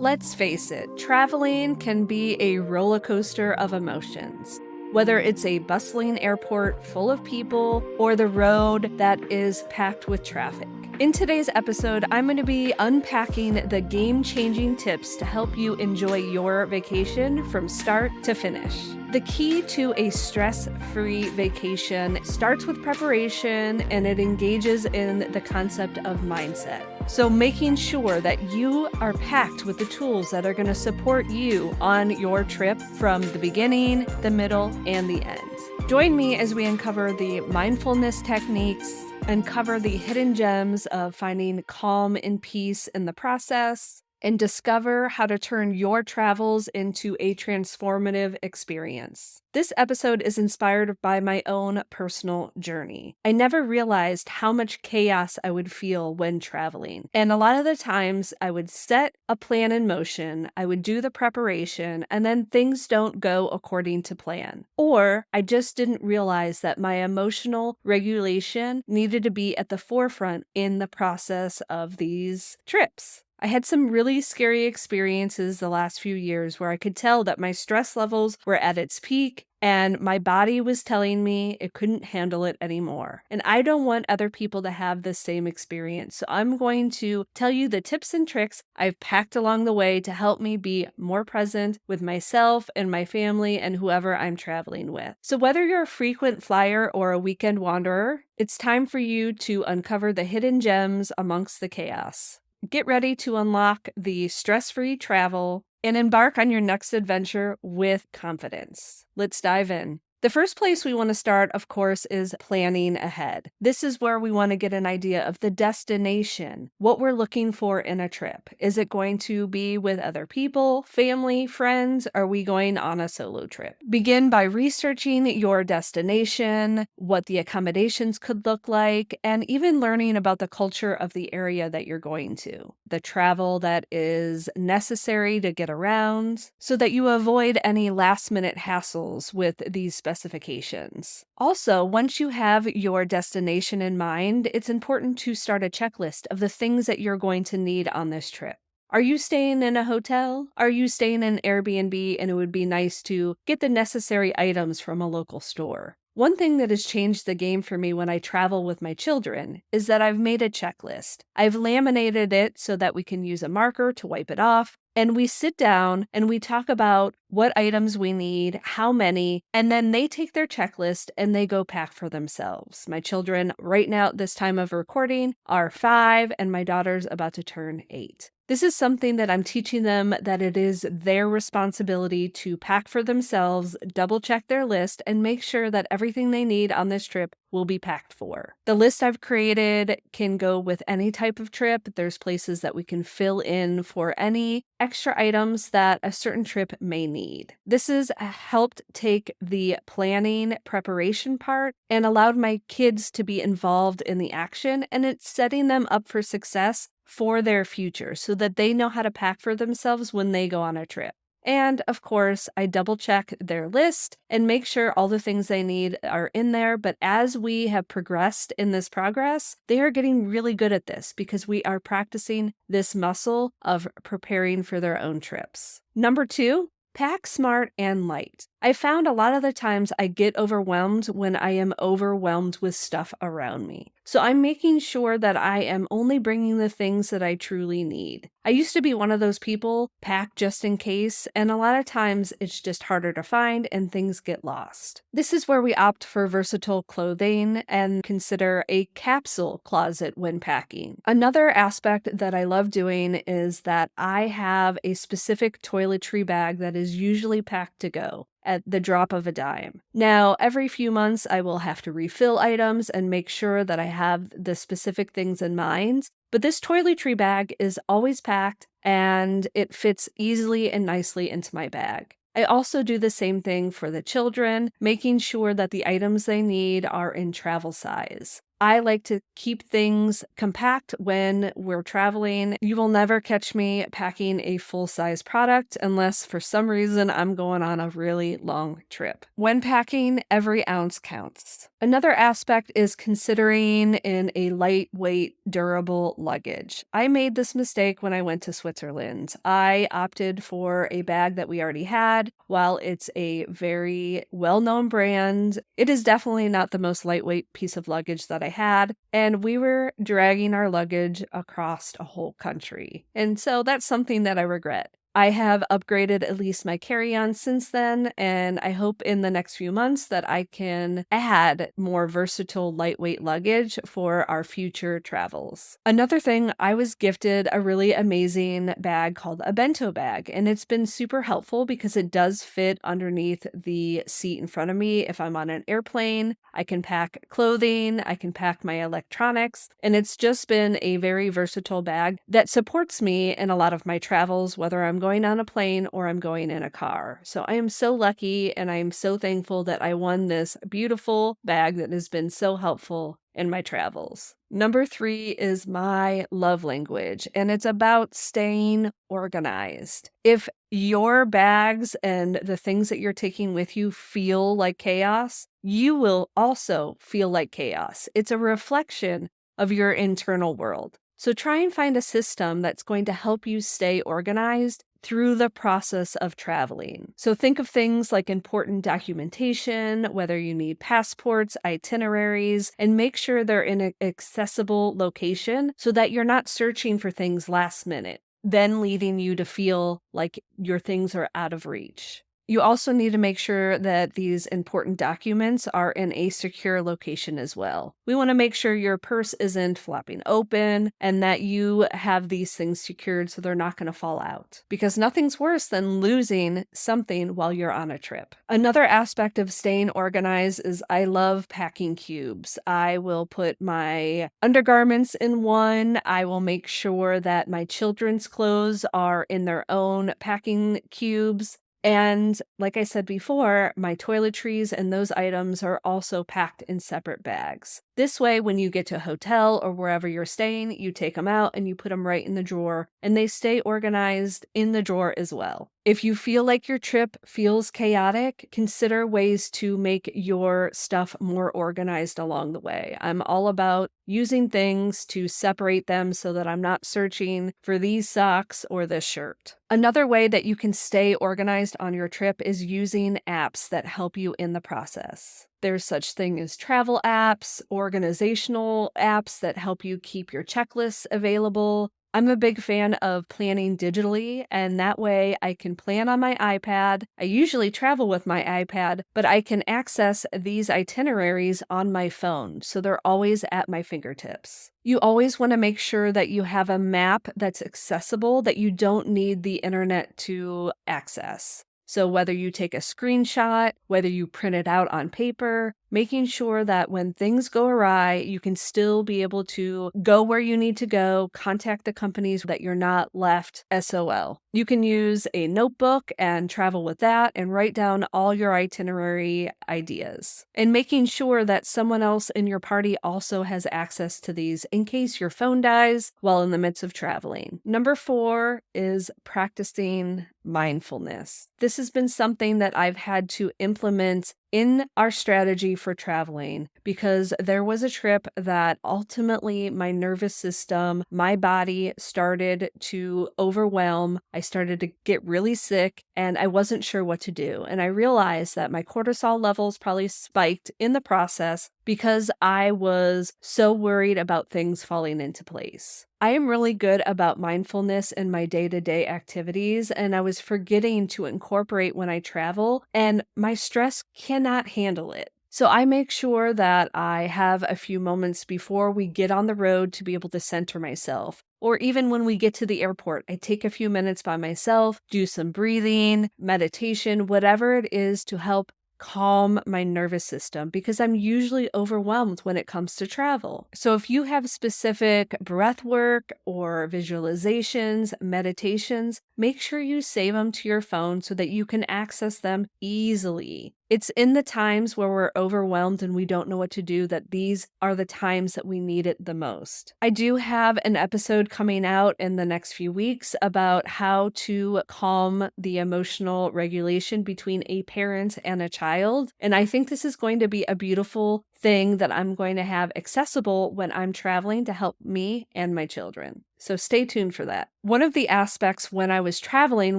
Let's face it, traveling can be a roller coaster of emotions. Whether it's a bustling airport full of people or the road that is packed with traffic. In today's episode, I'm going to be unpacking the game-changing tips to help you enjoy your vacation from start to finish. The key to a stress-free vacation starts with preparation, and it engages in the concept of mindset. So making sure that you are packed with the tools that are going to support you on your trip from the beginning, the middle, and the end. Join me as we uncover the mindfulness techniques, uncover the hidden gems of finding calm and peace in the process, and discover how to turn your travels into a transformative experience. This episode is inspired by my own personal journey. I never realized how much chaos I would feel when traveling. And a lot of the times I would set a plan in motion, I would do the preparation, and then things don't go according to plan. Or I just didn't realize that my emotional regulation needed to be at the forefront in the process of these trips. I had some really scary experiences the last few years where I could tell that my stress levels were at its peak and my body was telling me it couldn't handle it anymore. And I don't want other people to have the same experience. So I'm going to tell you the tips and tricks I've packed along the way to help me be more present with myself and my family and whoever I'm traveling with. So whether you're a frequent flyer or a weekend wanderer, it's time for you to uncover the hidden gems amongst the chaos. Get ready to unlock the stress-free travel and embark on your next adventure with confidence. Let's dive in. The first place we want to start, of course, is planning ahead. This is where we want to get an idea of the destination, what we're looking for in a trip. Is it going to be with other people, family, friends? Are we going on a solo trip? Begin by researching your destination, what the accommodations could look like, and even learning about the culture of the area that you're going to, the travel that is necessary to get around, so that you avoid any last-minute hassles with these specifications. Also, once you have your destination in mind, it's important to start a checklist of the things that you're going to need on this trip. Are you staying in a hotel? Are you staying in Airbnb and it would be nice to get the necessary items from a local store? One thing that has changed the game for me when I travel with my children is that I've made a checklist. I've laminated it so that we can use a marker to wipe it off. And we sit down and we talk about what items we need, how many, and then they take their checklist and they go pack for themselves. My children right now at this time of recording are 5 and my daughter's about to turn 8. This is something that I'm teaching them, that it is their responsibility to pack for themselves, double check their list, and make sure that everything they need on this trip will be packed for. The list I've created can go with any type of trip. There's places that we can fill in for any extra items that a certain trip may need. This has helped take the planning preparation part and allowed my kids to be involved in the action, and it's setting them up for success for their future so that they know how to pack for themselves when they go on a trip. And of course, I double check their list and make sure all the things they need are in there. But as we have progressed in this progress, they are getting really good at this because we are practicing this muscle of preparing for their own trips. Number 2, pack smart and light. I found a lot of the times I get overwhelmed when I am overwhelmed with stuff around me. So I'm making sure that I am only bringing the things that I truly need. I used to be one of those people, pack just in case, and a lot of times it's just harder to find and things get lost. This is where we opt for versatile clothing and consider a capsule closet when packing. Another aspect that I love doing is that I have a specific toiletry bag that is usually packed to go at the drop of a dime. Now, every few months, I will have to refill items and make sure that I have the specific things in mind. But this toiletry bag is always packed and it fits easily and nicely into my bag. I also do the same thing for the children, making sure that the items they need are in travel size. I like to keep things compact when we're traveling. You will never catch me packing a full-size product unless for some reason I'm going on a really long trip. When packing, every ounce counts. Another aspect is considering in a lightweight, durable luggage. I made this mistake when I went to Switzerland. I opted for a bag that we already had. While it's a very well-known brand, it is definitely not the most lightweight piece of luggage that I had, and we were dragging our luggage across a whole country. And so that's something that I regret. I have upgraded at least my carry-on since then, and I hope in the next few months that I can add more versatile lightweight luggage for our future travels. Another thing, I was gifted a really amazing bag called a bento bag, and it's been super helpful because it does fit underneath the seat in front of me. If I'm on an airplane, I can pack clothing, I can pack my electronics, and it's just been a very versatile bag that supports me in a lot of my travels, whether I'm going on a plane or I'm going in a car. So I am so lucky and I am so thankful that I won this beautiful bag that has been so helpful in my travels. Number 3 is my love language, and it's about staying organized. If your bags and the things that you're taking with you feel like chaos, you will also feel like chaos. It's a reflection of your internal world. So try and find a system that's going to help you stay organized through the process of traveling. So think of things like important documentation, whether you need passports, itineraries, and make sure they're in an accessible location so that you're not searching for things last minute, then leading you to feel like your things are out of reach. You also need to make sure that these important documents are in a secure location as well. We want to make sure your purse isn't flopping open and that you have these things secured so they're not going to fall out, because nothing's worse than losing something while you're on a trip. Another aspect of staying organized is I love packing cubes. I will put my undergarments in one. I will make sure that my children's clothes are in their own packing cubes. And like I said before, my toiletries and those items are also packed in separate bags. This way, when you get to a hotel or wherever you're staying, you take them out and you put them right in the drawer, and they stay organized in the drawer as well. If you feel like your trip feels chaotic, consider ways to make your stuff more organized along the way. I'm all about using things to separate them so that I'm not searching for these socks or this shirt. Another way that you can stay organized on your trip is using apps that help you in the process. There's such thing as travel apps, organizational apps that help you keep your checklists available. I'm a big fan of planning digitally, and that way I can plan on my iPad. I usually travel with my iPad, but I can access these itineraries on my phone, so they're always at my fingertips. You always want to make sure that you have a map that's accessible, that you don't need the internet to access. So whether you take a screenshot, whether you print it out on paper, making sure that when things go awry, you can still be able to go where you need to go, contact the companies that you're not left SOL. You can use a notebook and travel with that and write down all your itinerary ideas. And making sure that someone else in your party also has access to these in case your phone dies while in the midst of traveling. Number 4 is practicing mindfulness. This has been something that I've had to implement in our strategy for traveling, because there was a trip that ultimately my nervous system, my body started to overwhelm. I started to get really sick and I wasn't sure what to do. And I realized that my cortisol levels probably spiked in the process because I was so worried about things falling into place. I am really good about mindfulness in my day-to-day activities, and I was forgetting to incorporate when I travel, and my stress cannot handle it. So I make sure that I have a few moments before we get on the road to be able to center myself. Or even when we get to the airport, I take a few minutes by myself, do some breathing, meditation, whatever it is to help calm my nervous system, because I'm usually overwhelmed when it comes to travel. So if you have specific breath work or visualizations, meditations, make sure you save them to your phone so that you can access them easily. It's in the times where we're overwhelmed and we don't know what to do that these are the times that we need it the most. I do have an episode coming out in the next few weeks about how to calm the emotional regulation between a parent and a child. And I think this is going to be a beautiful thing that I'm going to have accessible when I'm traveling to help me and my children. So stay tuned for that. One of the aspects when I was traveling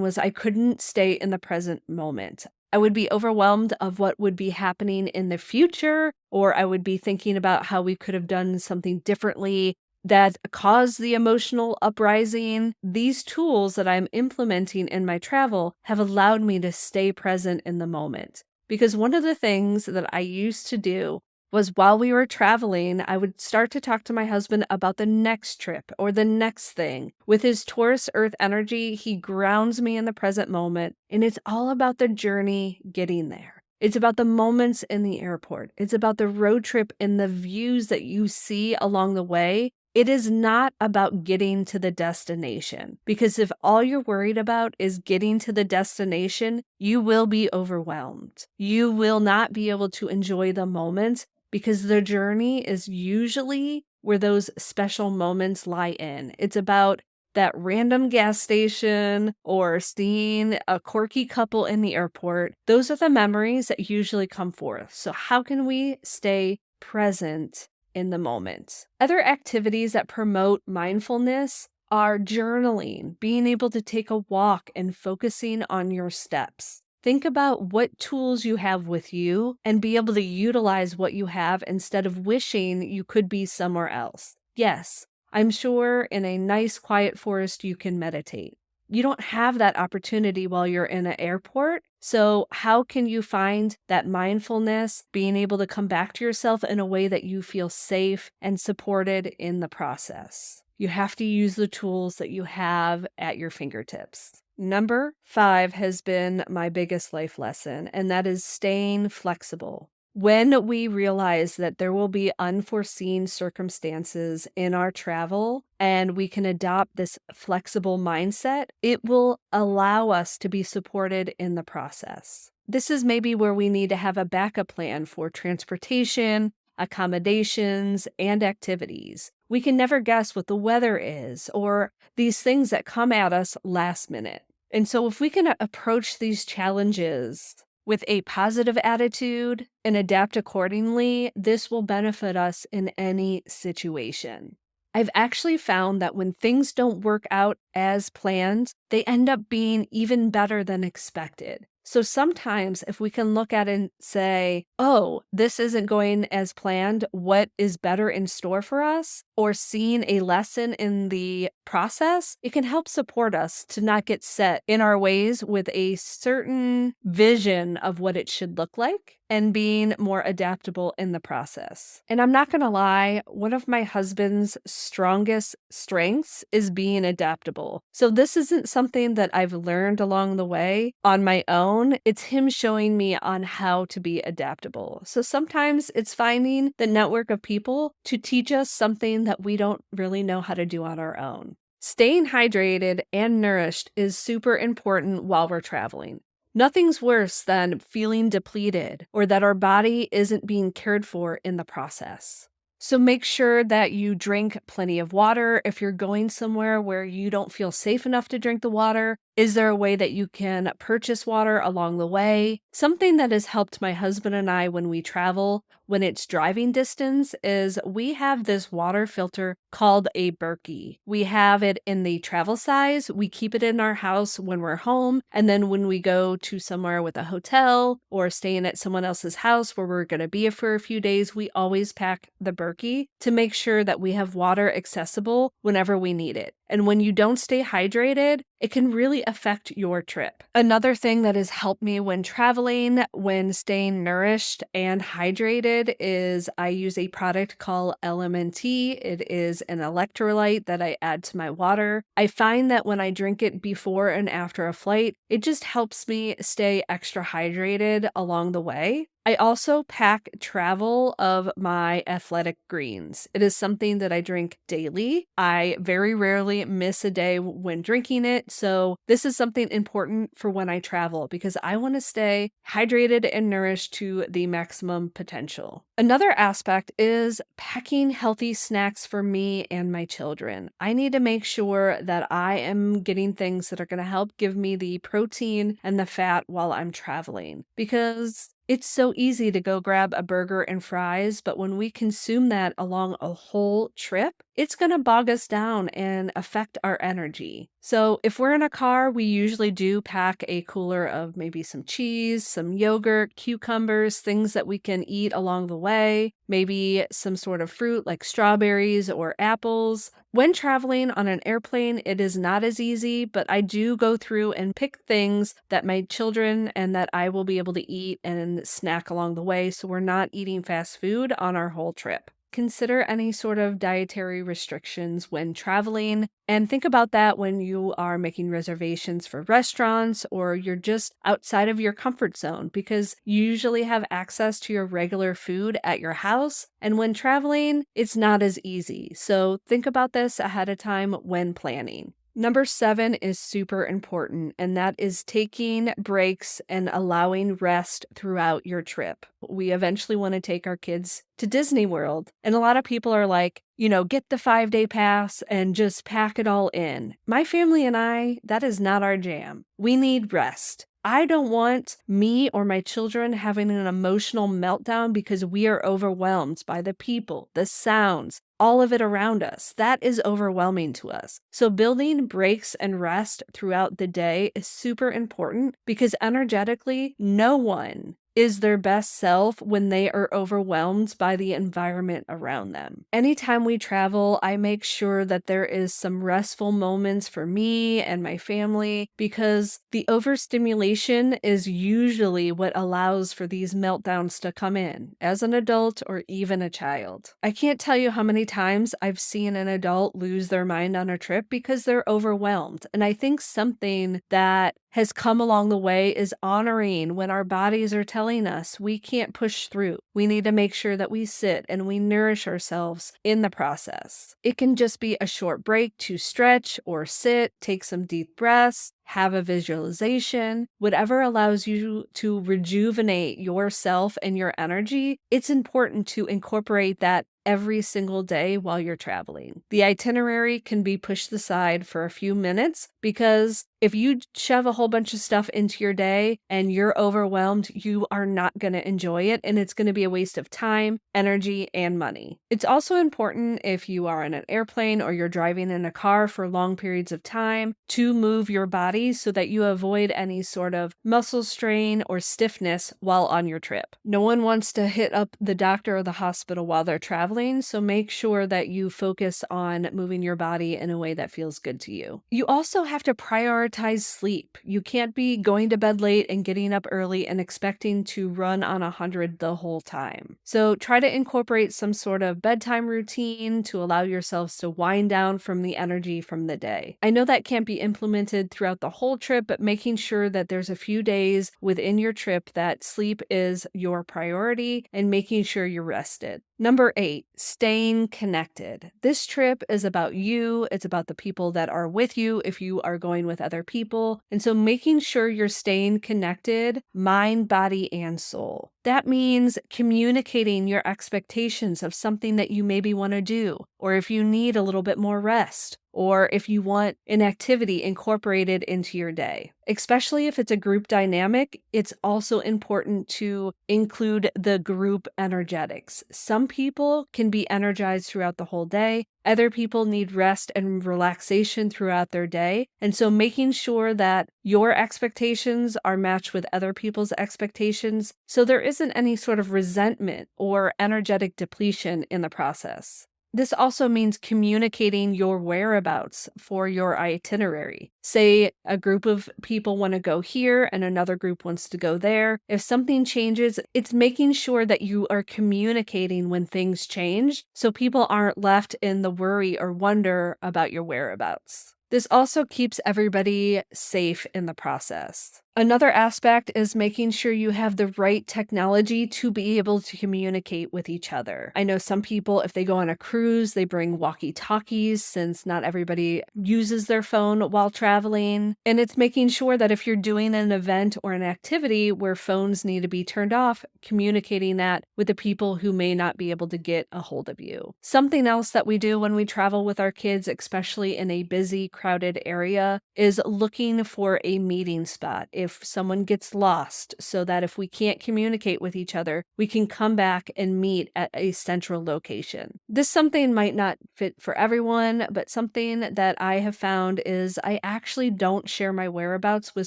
was I couldn't stay in the present moment. I would be overwhelmed of what would be happening in the future, or I would be thinking about how we could have done something differently that caused the emotional uprising. These tools that I'm implementing in my travel have allowed me to stay present in the moment. Because one of the things that I used to do was while we were traveling, I would start to talk to my husband about the next trip or the next thing. With his Taurus Earth energy, he grounds me in the present moment, and it's all about the journey getting there. It's about the moments in the airport. It's about the road trip and the views that you see along the way. It is not about getting to the destination, because if all you're worried about is getting to the destination, you will be overwhelmed. You will not be able to enjoy the moments, because the journey is usually where those special moments lie in. It's about that random gas station or seeing a quirky couple in the airport. Those are the memories that usually come forth. So how can we stay present in the moment? Other activities that promote mindfulness are journaling, being able to take a walk and focusing on your steps. Think about what tools you have with you and be able to utilize what you have instead of wishing you could be somewhere else. Yes, I'm sure in a nice quiet forest you can meditate. You don't have that opportunity while you're in an airport. So how can you find that mindfulness, being able to come back to yourself in a way that you feel safe and supported in the process? You have to use the tools that you have at your fingertips. Number 5 has been my biggest life lesson, and that is staying flexible. When we realize that there will be unforeseen circumstances in our travel and we can adopt this flexible mindset, it will allow us to be supported in the process. This is maybe where we need to have a backup plan for transportation, accommodations, and activities. We can never guess what the weather is or these things that come at us last minute. And so if we can approach these challenges with a positive attitude and adapt accordingly, this will benefit us in any situation. I've actually found that when things don't work out as planned, they end up being even better than expected. So sometimes if we can look at it and say, oh, this isn't going as planned, what is better in store for us? Or seeing a lesson in the process, it can help support us to not get set in our ways with a certain vision of what it should look like and being more adaptable in the process. And I'm not going to lie, one of my husband's strongest strengths is being adaptable. So this isn't something that I've learned along the way on my own. It's him showing me on how to be adaptable. So sometimes it's finding the network of people to teach us something that we don't really know how to do on our own. Staying hydrated and nourished is super important while we're traveling. Nothing's worse than feeling depleted or that our body isn't being cared for in the process. So make sure that you drink plenty of water. If you're going somewhere where you don't feel safe enough to drink the water, is there a way that you can purchase water along the way? Something that has helped my husband and I when we travel, when it's driving distance, is we have this water filter called a Berkey. We have it in the travel size. We keep it in our house when we're home. And then when we go to somewhere with a hotel or staying at someone else's house where we're going to be for a few days, we always pack the Berkey to make sure that we have water accessible whenever we need it. And when you don't stay hydrated, it can really affect your trip. Another thing that has helped me when traveling, when staying nourished and hydrated, is I use a product called LMNT. It is an electrolyte that I add to my water. I find that when I drink it before and after a flight, it just helps me stay extra hydrated along the way. I also pack travel of my athletic greens. It is something that I drink daily. I very rarely miss a day when drinking it. So, this is something important for when I travel because I want to stay hydrated and nourished to the maximum potential. Another aspect is packing healthy snacks for me and my children. I need to make sure that I am getting things that are going to help give me the protein and the fat while I'm traveling because it's so easy to go grab a burger and fries, but when we consume that along a whole trip, it's going to bog us down and affect our energy. So, if we're in a car, we usually do pack a cooler of maybe some cheese, some yogurt, cucumbers, things that we can eat along the way, maybe some sort of fruit like strawberries or apples. When traveling on an airplane, it is not as easy, but I do go through and pick things that my children and that I will be able to eat and snack along the way so we're not eating fast food on our whole trip. Consider any sort of dietary restrictions when traveling, and think about that when you are making reservations for restaurants or you're just outside of your comfort zone because you usually have access to your regular food at your house. And when traveling, it's not as easy. So think about this ahead of time when planning. Number 7 is super important, and that is taking breaks and allowing rest throughout your trip. We eventually want to take our kids to Disney World, and a lot of people are like, get the 5-day pass and just pack it all in. My family and I, that is not our jam. We need rest. I don't want me or my children having an emotional meltdown because we are overwhelmed by the people, the sounds, all of it around us. That is overwhelming to us. So, building breaks and rest throughout the day is super important because energetically, no one is their best self when they are overwhelmed by the environment around them. Anytime we travel, I make sure that there is some restful moments for me and my family because the overstimulation is usually what allows for these meltdowns to come in as an adult or even a child. I can't tell you how many times I've seen an adult lose their mind on a trip because they're overwhelmed. And I think something that has come along the way is honoring when our bodies are telling us we can't push through. We need to make sure that we sit and we nourish ourselves in the process. It can just be a short break to stretch or sit, take some deep breaths, have a visualization, whatever allows you to rejuvenate yourself and your energy. It's important to incorporate that every single day while you're traveling. The itinerary can be pushed aside for a few minutes because if you shove a whole bunch of stuff into your day and you're overwhelmed, you are not going to enjoy it and it's going to be a waste of time, energy, and money. It's also important if you are on an airplane or you're driving in a car for long periods of time to move your body so that you avoid any sort of muscle strain or stiffness while on your trip. No one wants to hit up the doctor or the hospital while they're traveling, so make sure that you focus on moving your body in a way that feels good to you. You also have to prioritize sleep. You can't be going to bed late and getting up early and expecting to run on 100 the whole time. So try to incorporate some sort of bedtime routine to allow yourselves to wind down from the energy from the day. I know that can't be implemented throughout the whole trip, but making sure that there's a few days within your trip that sleep is your priority and making sure you're rested. Number 8, staying connected. This trip is about you. It's about the people that are with you if you are going with other people. And so making sure you're staying connected, mind, body, and soul. That means communicating your expectations of something that you maybe want to do, or if you need a little bit more rest, or if you want an activity incorporated into your day. Especially if it's a group dynamic, it's also important to include the group energetics. Some people can be energized throughout the whole day. Other people need rest and relaxation throughout their day. And so making sure that your expectations are matched with other people's expectations so there isn't any sort of resentment or energetic depletion in the process. This also means communicating your whereabouts for your itinerary. Say a group of people want to go here and another group wants to go there. If something changes, it's making sure that you are communicating when things change so people aren't left in the worry or wonder about your whereabouts. This also keeps everybody safe in the process. Another aspect is making sure you have the right technology to be able to communicate with each other. I know some people, if they go on a cruise, they bring walkie-talkies since not everybody uses their phone while traveling. And it's making sure that if you're doing an event or an activity where phones need to be turned off, communicating that with the people who may not be able to get a hold of you. Something else that we do when we travel with our kids, especially in a busy, crowded area, is looking for a meeting spot if someone gets lost, so that if we can't communicate with each other, we can come back and meet at a central location. This something might not fit for everyone, but something that I have found is I actually don't share my whereabouts with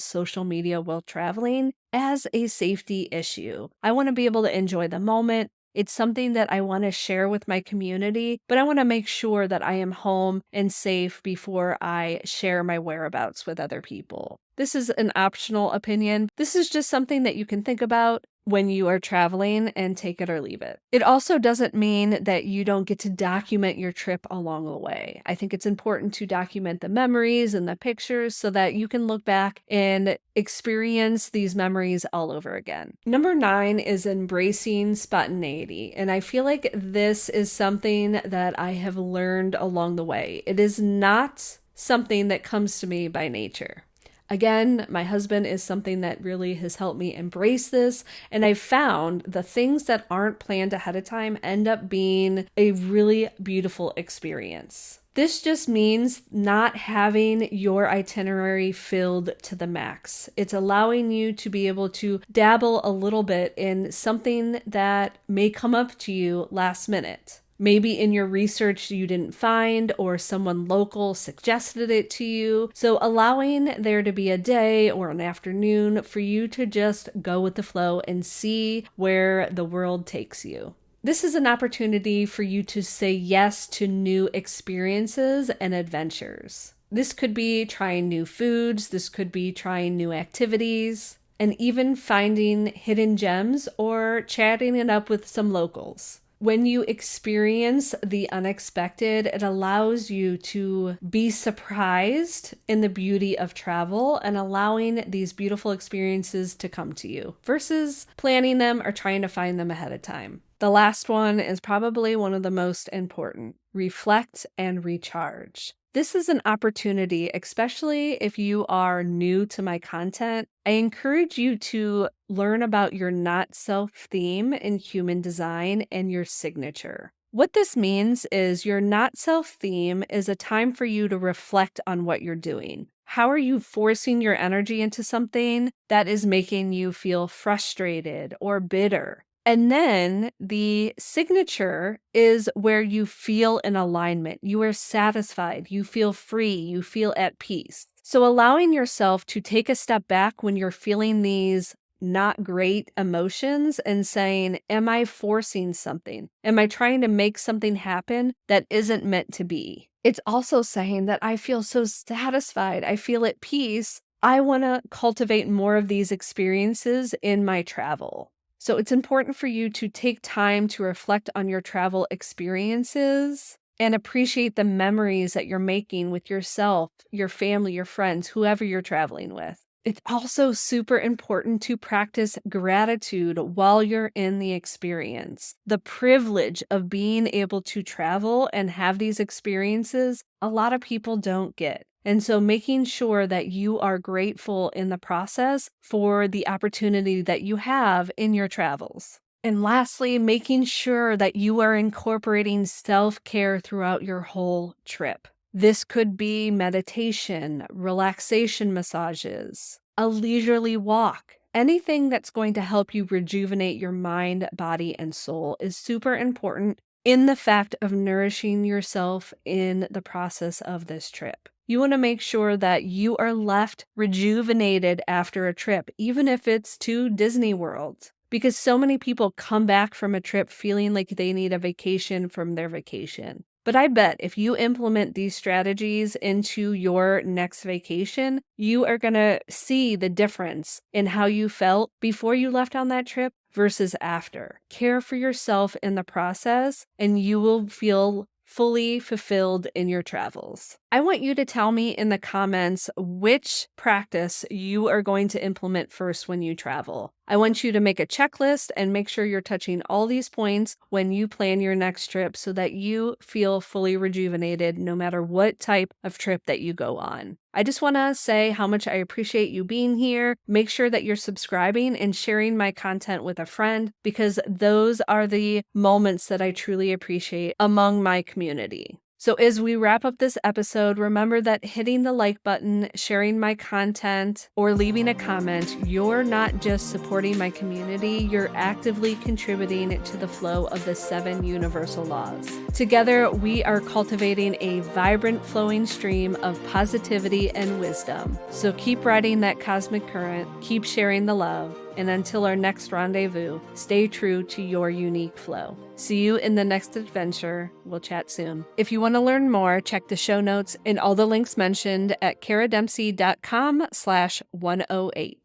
social media while traveling as a safety issue. I want to be able to enjoy the moment. It's something that I want to share with my community, but I want to make sure that I am home and safe before I share my whereabouts with other people. This is an optional opinion. This is just something that you can think about when you are traveling and take it or leave it. It also doesn't mean that you don't get to document your trip along the way. I think it's important to document the memories and the pictures so that you can look back and experience these memories all over again. Number 9 is embracing spontaneity. And I feel like this is something that I have learned along the way. It is not something that comes to me by nature. Again, my husband is something that really has helped me embrace this, and I've found the things that aren't planned ahead of time end up being a really beautiful experience. This just means not having your itinerary filled to the max. It's allowing you to be able to dabble a little bit in something that may come up to you last minute. Maybe in your research you didn't find, or someone local suggested it to you. So allowing there to be a day or an afternoon for you to just go with the flow and see where the world takes you. This is an opportunity for you to say yes to new experiences and adventures. This could be trying new foods, this could be trying new activities, and even finding hidden gems or chatting it up with some locals. When you experience the unexpected, it allows you to be surprised in the beauty of travel and allowing these beautiful experiences to come to you versus planning them or trying to find them ahead of time. The last one is probably one of the most important: reflect and recharge. This is an opportunity, especially if you are new to my content. I encourage you to learn about your not-self theme in human design and your signature. What this means is your not-self theme is a time for you to reflect on what you're doing. How are you forcing your energy into something that is making you feel frustrated or bitter? And then the signature is where you feel in alignment. You are satisfied, you feel free, you feel at peace. So allowing yourself to take a step back when you're feeling these not great emotions and saying, am I forcing something? Am I trying to make something happen that isn't meant to be? It's also saying that I feel so satisfied, I feel at peace. I want to cultivate more of these experiences in my travel. So it's important for you to take time to reflect on your travel experiences and appreciate the memories that you're making with yourself, your family, your friends, whoever you're traveling with. It's also super important to practice gratitude while you're in the experience. The privilege of being able to travel and have these experiences, a lot of people don't get. And so making sure that you are grateful in the process for the opportunity that you have in your travels. And lastly, making sure that you are incorporating self-care throughout your whole trip. This could be meditation, relaxation massages, a leisurely walk. Anything that's going to help you rejuvenate your mind, body, and soul is super important in the fact of nourishing yourself in the process of this trip. You want to make sure that you are left rejuvenated after a trip, even if it's to Disney World, because so many people come back from a trip feeling like they need a vacation from their vacation. But I bet if you implement these strategies into your next vacation, you are going to see the difference in how you felt before you left on that trip versus after. Care for yourself in the process, and you will feel fully fulfilled in your travels. I want you to tell me in the comments which practice you are going to implement first when you travel. I want you to make a checklist and make sure you're touching all these points when you plan your next trip so that you feel fully rejuvenated no matter what type of trip that you go on. I just want to say how much I appreciate you being here. Make sure that you're subscribing and sharing my content with a friend because those are the moments that I truly appreciate among my community. So as we wrap up this episode, remember that hitting the like button, sharing my content, or leaving a comment, you're not just supporting my community, you're actively contributing to the flow of the 7 universal laws. Together, we are cultivating a vibrant flowing stream of positivity and wisdom. So keep riding that cosmic current, keep sharing the love, and until our next rendezvous, stay true to your unique flow. See you in the next adventure. We'll chat soon. If you want to learn more, check the show notes and all the links mentioned at karadempsey.com/108.